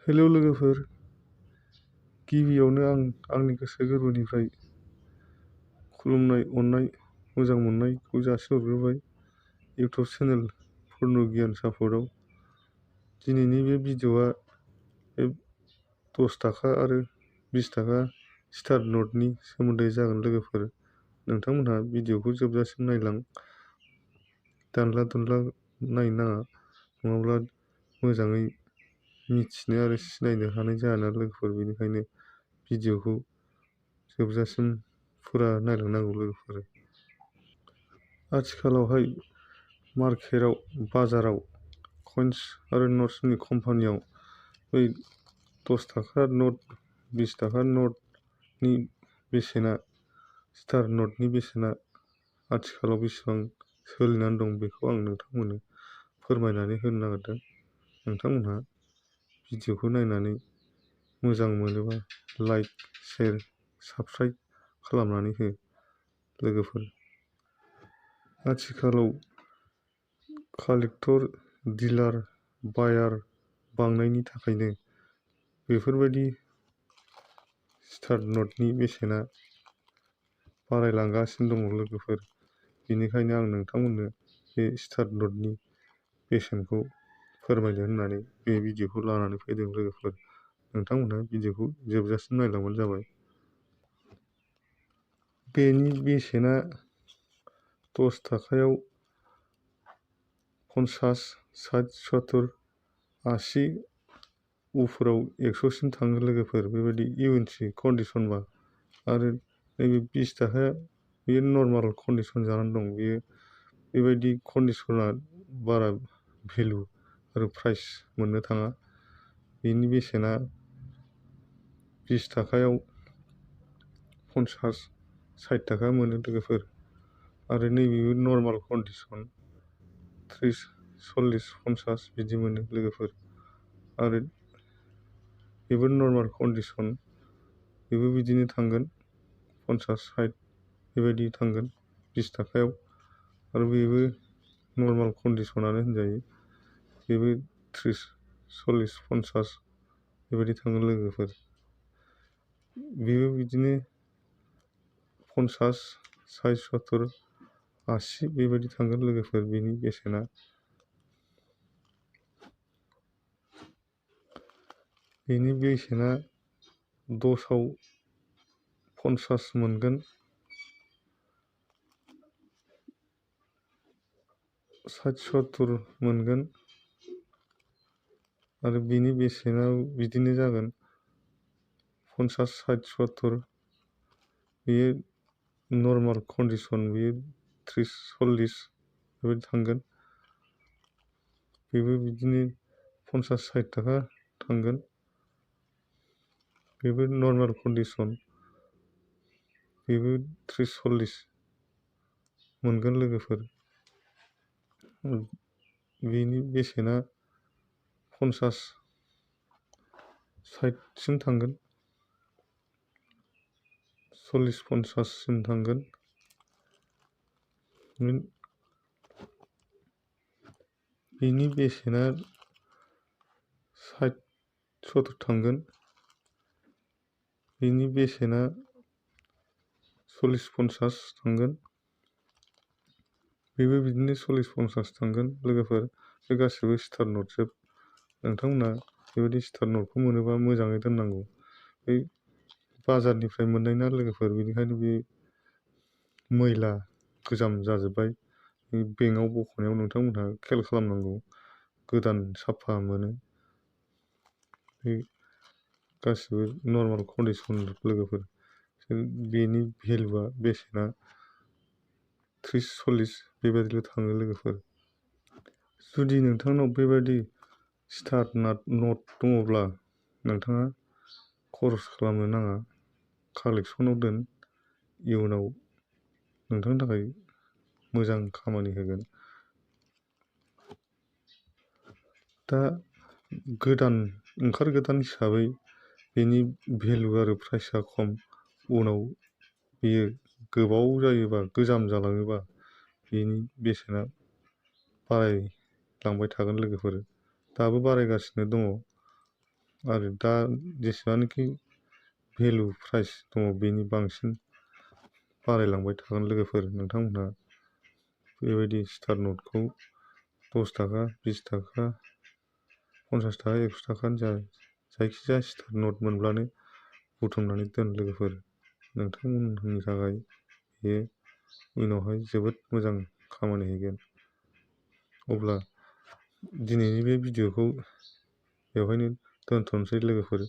Hello लोगोफोर, गिबियावनो आं आंनि गोसो गोरबोनिफ्राय खुलुमनाय, अननाय, मोजां मोननायखौ जासिहरग्रोबाय इउटुब चेनेल पुर्न गियान सापर्टआव। दिनैनि बे भिडिअ'आ 10 थाखा आरो 20 थाखा स्टार नटनि सोमोन्दै जागोन लोगोफोर। नोंथांमोनहा भिडिअ'खौ जोबजासिम नायलां, दानला दुनला नायनो नाङा, नङाब्ला मोजाङै मिथिनो आरो सिनायनो हानाय जाया ना लोगोफोर। बेनिखायनो भिडिअ'खौ जोबजासिम फुरा नायलांनांगौ लोगोफोर। आथिखालावहाय मार्केटाव, बाजाराव कइन्स आरो नट्सनि कम्पानियाव बै 10 थाखा नट, 20 थाखा नटनि बेसेना, स्टार नटनि बेसेना आथिखालाव बेसेबां सोलिनानै दं बेखौ आं नोंथांमोननो फोरमायनानै होनो नागिरदों। नोंथांमोनहा भिडिअ'खौ नायनानै मोजां मोनोबा लाइक, शेयार, साबस्क्राइब खालामनानै हो लोगोफोर। आथिखालाव कालेक्टर, डिलार, बायार बांनायनि थाखायनो बेफोरबायदि स्टार नटनि बेसेना बारायलांगासिनो दङ लोगोफोर। बेनिखायनो आं नोंथांमोननो बे स्टार नटनि बेसेनखौ फोरमायनो होननानै बे भिडिअ'खौ लानानै फैदों लोगोफोर। नोंथांमोनहा भिडिअ'खौ जोबजासिम नायलांबानो जाबाय। बेनि बेसेना 10 थाखायाव 50, 60, 70, 80, उफोराव 100सिम थाङो लोगोफोर, बेबायदि इउएनसि कन्डिसनबा। आरो नैबे 20 थाखाया बेयो नर्माल कन्डिसन जानानै दं। बेयो बेबायदि कन्डिसना बारा भेलु आरो प्राइस मोननो थाङा। बेनि बेसेना 20 थाखायाव 50, 60 थाखा मोनो लोगोफोर। आरो नैबेबो नर्माल कन्डिसन 30, 40, 50 बिदि मोनो लोगोफोर। आरो बेबो नर्माल कन्डिसन, बेबो बिदिनो थांगोन 50, 60 बेबायदि थांगोन 20 थाखायाव। आरो बेबो नर्माल कन्डिसनानो होनजायो, बेबो 30, 40, 50 बेबायदि थाङो लोगोफोर। बेबो बिदिनो 50, 60, 70, 80 बेबायदि थांगोन लोगोफोर बेनि बेसेना। बेनि बेसेना 10आव 50 मोनगोन, 60, 70 मोनगोन। आरो बेनि बेसेना बिदिनो जागोन 50, 60, 70। बेयो नर्माल कन्डिसन, बेयो 30, 40 बेबायदि थांगोन। बेबो बिदिनो 50, 60 थाखा थांगोन। बेबो नर्माल कन्डिसन, बेबो 30, 40 मोनगोन लोगोफोर। बेनि बेसेना 50, 60सिम थांगोन, 40, 50सिम थांगोन। बेनि बेसेना 60, 70 थांगोन। बेनि बेसेना 40, 50 थांगोन। बेबो बिदिनो 40, 50 थांगोन लोगोफोर। बे गासिबो स्टार नटजोब। नोंथांमोना बेबायदि स्टार नटखौ मोनोबा मोजाङै दोननांगौ। बै बाजारनिफ्राय मोननाय ना लोगोफोर, बेनिखायनो बे मैला गोजाम जाजोब्बाय। बेंकआव बख'नायाव नोंथांमोनहा खेल खालामनांगौ, गोदान साफा मोनो। बे गासिबो नर्माल कन्डिसन लोगोफोर। बेनि भेलुआ, बेसेना 30, 40 बेबायदिल' थाङो लोगोफोर। जुदि नोंथांनाव बेबायदि स्टार नट दङब्ला नोंथाङा खरस खालामनो नाङा, कालेक्सनाव दोन। इयुनाव नोंथांनि थाखाय मोजां खामानि होगोन। दा ओंखारगोदान हिसाबै बेनि भेलु आरो प्राइसआ खम। उनाव बेयो गोबाव जायोबा, गोजाम जालाङोबा बेनि बेसेना बारायलांबाय थागोन लोगोफोर। दाबो बारायगासिनो दङ। आरो दा जेसेबांनाखि भेलु प्राइस दङ बेनि बांसिन बारायलांबाय थागोन लोगोफोर। नोंथांमोनहा बेबायदि स्टार नटखौ 10 थाखा 20 थाखा 50 थाखा 100 थाखानि जायखिजाया स्टार नट मोनब्लानो बुथुमनानै दोन लोगोफोर। नोंथांमोननि थाखाय बेयो उनावहाय जोबोद मोजां खामानि हैगोन। अब्ला दिनैनि बे भिडिअ'खौ बेवहायनो दोनथ'नोसै लोगोफोर।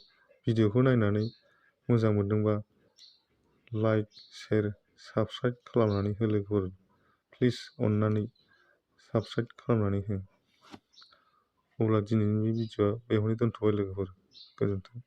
भिडिअ'खौ नायनानै मोजां मोनदोंबा लाइक शेयार साबस्क्राइब खालामनानै हो लोगोफोर। प्लिज अननानै साबस्क्राइब खालामनानै हो। अब्ला दिनैनि बे भिडिअ'आ बेवहायनो दोनथ'बाय लोगोफोर। गोजोन्थों।